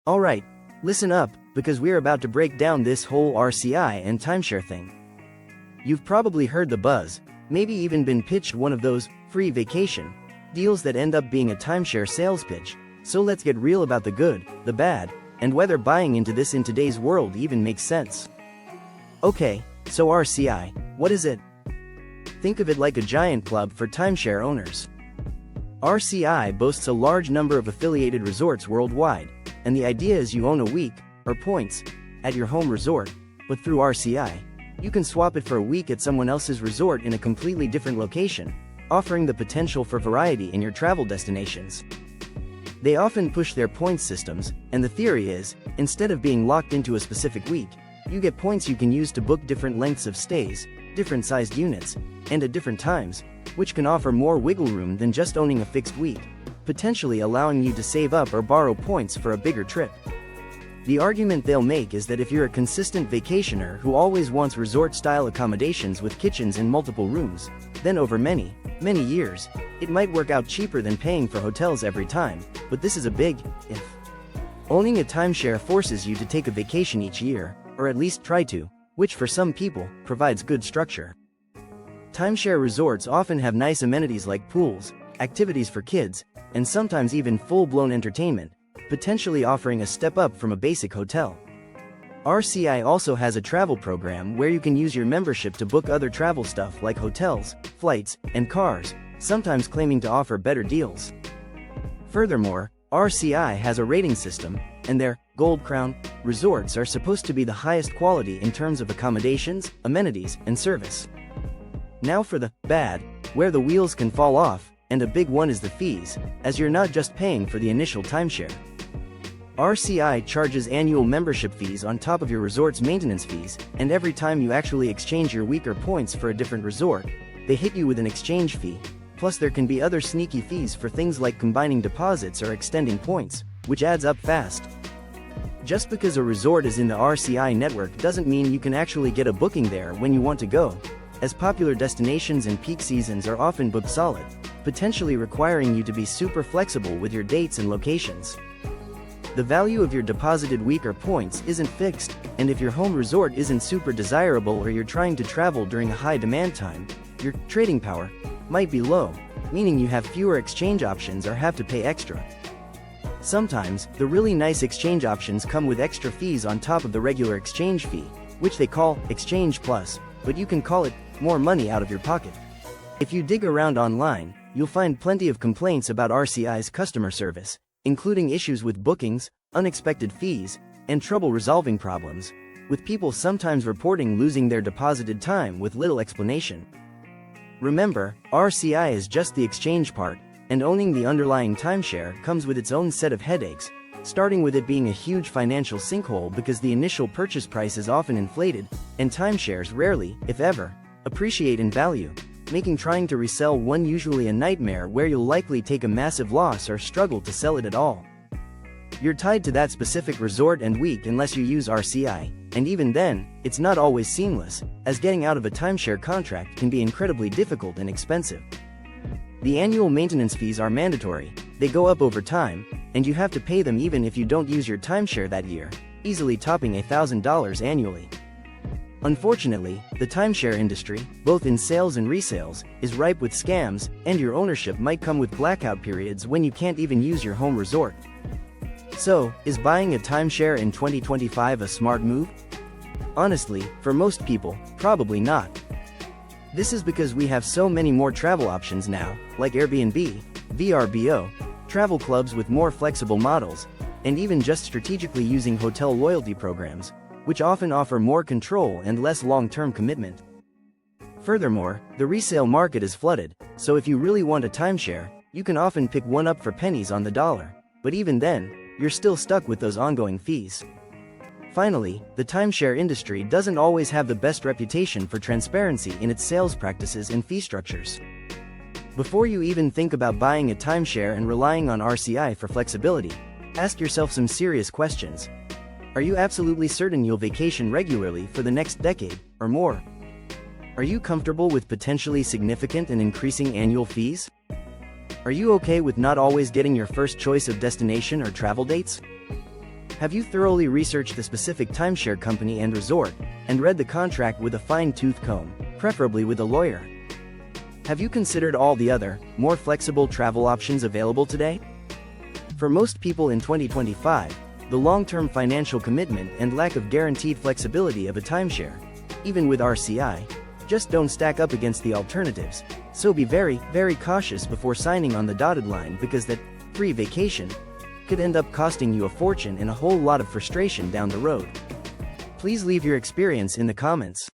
Alright, listen up, because we're about to break down this whole RCI and timeshare thing. You've probably heard the buzz, maybe even been pitched one of those free vacation deals that end up being a timeshare sales pitch. So let's get real about the good, the bad, and whether buying into this in today's world even makes sense. Okay, so RCI, what is it? Think of it like a giant club for timeshare owners. RCI boasts a large number of affiliated resorts worldwide, and the idea is you own a week, or points, at your home resort, but through RCI, you can swap it for a week at someone else's resort in a completely different location, offering the potential for variety in your travel destinations. They often push their points systems, and the theory is, instead of being locked into a specific week, you get points you can use to book different lengths of stays, different sized units, and at different times, which can offer more wiggle room than just owning a fixed week, potentially allowing you to save up or borrow points for a bigger trip. The argument they'll make is that if you're a consistent vacationer who always wants resort-style accommodations with kitchens in multiple rooms, then over many years, it might work out cheaper than paying for hotels every time, but this is a big if. Owning a timeshare forces you to take a vacation each year, or at least try to, which for some people, provides good structure. Timeshare resorts often have nice amenities like pools, activities for kids, and sometimes even full-blown entertainment, potentially offering a step up from a basic hotel. RCI also has a travel program where you can use your membership to book other travel stuff like hotels, flights, and cars, sometimes claiming to offer better deals. Furthermore, RCI has a rating system, and their Gold Crown resorts are supposed to be the highest quality in terms of accommodations, amenities, and service. Now for the bad, where the wheels can fall off, and a big one is the fees, as you're not just paying for the initial timeshare. RCI charges annual membership fees on top of your resort's maintenance fees, and every time you actually exchange your week or points for a different resort, they hit you with an exchange fee. Plus there can be other sneaky fees for things like combining deposits or extending points, which adds up fast. Just because a resort is in the RCI network doesn't mean you can actually get a booking there when you want to go, as popular destinations and peak seasons are often booked solid, potentially requiring you to be super flexible with your dates and locations. The value of your deposited week or points isn't fixed, and if your home resort isn't super desirable or you're trying to travel during a high demand time, your trading power might be low, meaning you have fewer exchange options or have to pay extra. Sometimes, the really nice exchange options come with extra fees on top of the regular exchange fee, which they call Exchange Plus, but you can call it more money out of your pocket. If you dig around online, you'll find plenty of complaints about RCI's customer service, including issues with bookings, unexpected fees, and trouble resolving problems, with people sometimes reporting losing their deposited time with little explanation. Remember, RCI is just the exchange part, and owning the underlying timeshare comes with its own set of headaches, starting with it being a huge financial sinkhole because the initial purchase price is often inflated, and timeshares rarely, if ever, appreciate in value, making trying to resell one usually a nightmare where you'll likely take a massive loss or struggle to sell it at all. You're tied to that specific resort and week unless you use RCI, and even then, it's not always seamless, as getting out of a timeshare contract can be incredibly difficult and expensive. The annual maintenance fees are mandatory, they go up over time, and you have to pay them even if you don't use your timeshare that year, easily topping $1,000 annually. Unfortunately, the timeshare industry, both in sales and resales, is ripe with scams, and your ownership might come with blackout periods when you can't even use your home resort. So, is buying a timeshare in 2025 a smart move? Honestly, for most people, probably not. This is because we have so many more travel options now, like Airbnb, VRBO, travel clubs with more flexible models, and even just strategically using hotel loyalty programs, which often offer more control and less long-term commitment. Furthermore, the resale market is flooded, so if you really want a timeshare, you can often pick one up for pennies on the dollar, but even then, you're still stuck with those ongoing fees. Finally, the timeshare industry doesn't always have the best reputation for transparency in its sales practices and fee structures. Before you even think about buying a timeshare and relying on RCI for flexibility, ask yourself some serious questions. Are you absolutely certain you'll vacation regularly for the next decade, or more? Are you comfortable with potentially significant and increasing annual fees? Are you okay with not always getting your first choice of destination or travel dates? Have you thoroughly researched the specific timeshare company and resort, and read the contract with a fine-tooth comb, preferably with a lawyer? Have you considered all the other, more flexible travel options available today? For most people in 2025, the long-term financial commitment and lack of guaranteed flexibility of a timeshare, even with RCI, just don't stack up against the alternatives, so be very, very cautious before signing on the dotted line, because that free vacation could end up costing you a fortune and a whole lot of frustration down the road. Please leave your experience in the comments.